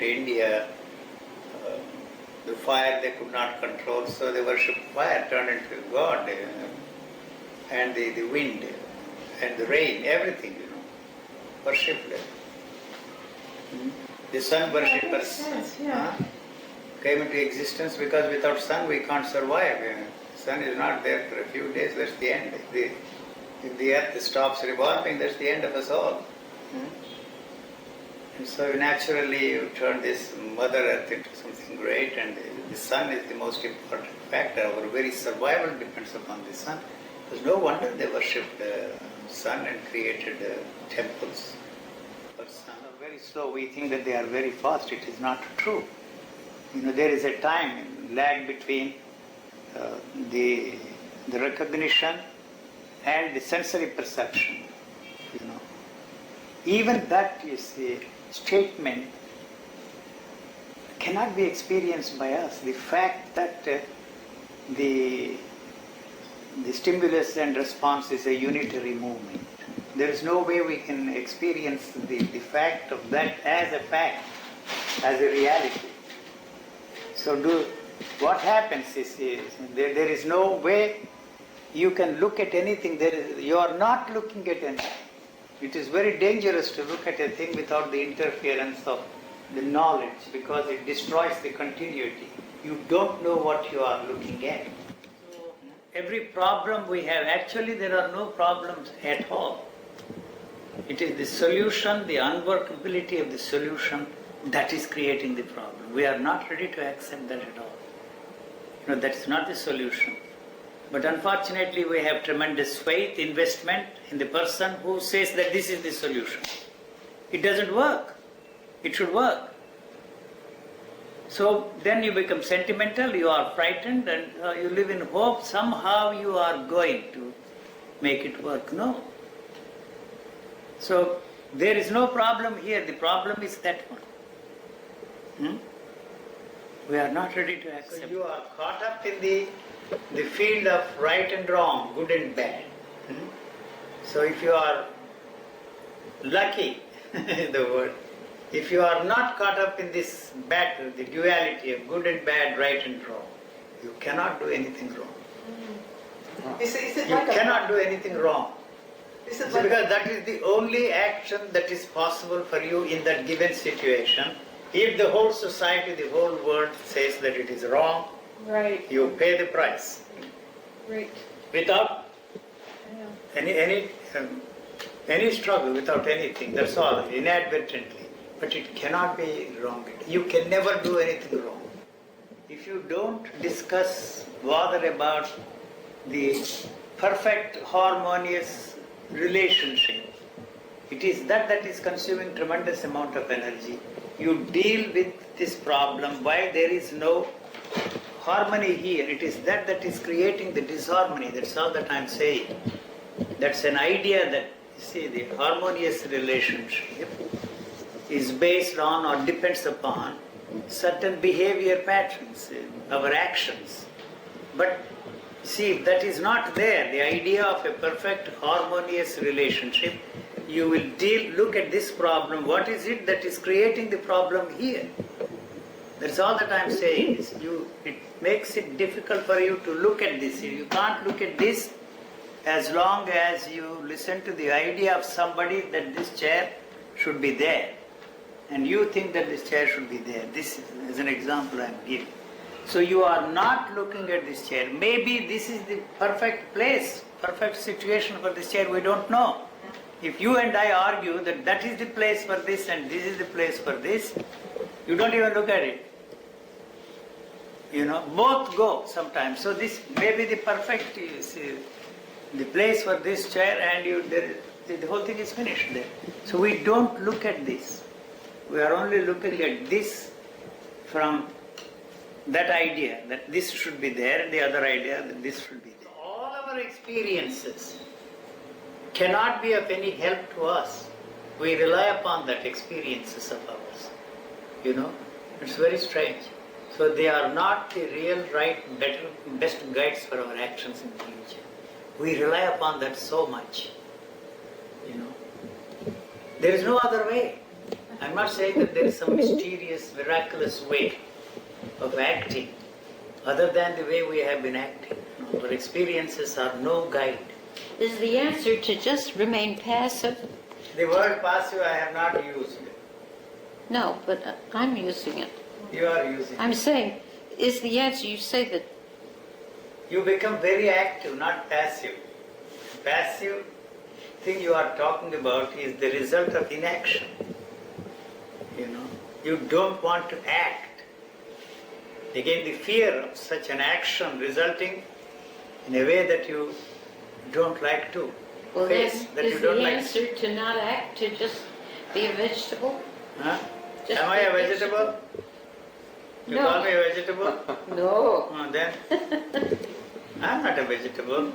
India, the fire they could not control, so they worshipped fire, turned into God, and the wind and the rain, everything, worshipped. The sun worshippers came into existence because without sun we can't survive. The sun is not there for a few days, that's the end. If the earth stops revolving, that's the end of us all. And so naturally you turn this Mother Earth into something great, and the sun is the most important factor. Our very survival depends upon the sun. There's no wonder they worshipped the sun and created temples for sun. Very slow. We think that they are very fast. It is not true. There is a time lag between the recognition and the sensory perception. Even that is a statement cannot be experienced by us. The fact that the stimulus and response is a unitary movement. There is no way we can experience the fact of that as a fact, as a reality. So what happens is there is no way you can look at anything. You are not looking at anything. It is very dangerous to look at a thing without the interference of the knowledge, because it destroys the continuity. You don't know what you are looking at. So every problem we have, actually there are no problems at all. It is the solution, the unworkability of the solution that is creating the problem. We are not ready to accept that at all. That's not the solution. But unfortunately we have tremendous faith, investment in the person who says that this is the solution. It doesn't work. It should work. So then you become sentimental, you are frightened, and you live in hope somehow you are going to make it work. No. So there is no problem here. The problem is that one. We are not ready to accept. So you are caught up in the field of right and wrong, good and bad. So if you are lucky, the word, if you are not caught up in this battle, the duality of good and bad, right and wrong, you cannot do anything wrong. You cannot do anything wrong. Because that is the only action that is possible for you in that given situation. If the whole society, the whole world says that it is wrong, right, you pay the price. Right. Without any struggle, without anything, that's all, inadvertently. But it cannot be wrong. You can never do anything wrong. If you don't bother about the perfect, harmonious relationship, it is that is consuming tremendous amount of energy. You deal with this problem why there is no harmony here. It is that is creating the disharmony. That's all that I'm saying. That's an idea that, you see, the harmonious relationship is based on or depends upon certain behavior patterns, our actions. But see, if that is not there, the idea of a perfect harmonious relationship, you will look at this problem, what is it that is creating the problem here? That's all that I'm saying. It makes it difficult for you to look at this. You can't look at this as long as you listen to the idea of somebody that this chair should be there. And you think that this chair should be there. This is an example I'm giving. So you are not looking at this chair. Maybe this is the perfect place, perfect situation for this chair, we don't know. If you and I argue that is the place for this and this is the place for this, you don't even look at it. Both go sometimes. So this may be the perfect, the place for this chair, and the whole thing is finished there. So we don't look at this. We are only looking at this from that idea that this should be there, and the other idea that this should be there. All our experiences cannot be of any help to us. We rely upon that experiences of ours. It's very strange. So they are not the real, right, best guides for our actions in the future. We rely upon that so much. There is no other way. I'm not saying that there is some mysterious, miraculous way of acting other than the way we have been acting. No, our experiences are no guide. Is the answer to just remain passive? The word passive I have not used. No, but I'm using it. You are using I'm it. saying, is the answer, you say that, You become very active, not passive. Passive thing you are talking about is the result of inaction. You know, you don't want to act. Again, the fear of such an action resulting in a way that you don't like to well face, then, that is you the don't like. answer to not act to just be a vegetable? Huh? Just Am I a be vegetable? You No. call me a vegetable? No. Then I'm not a vegetable.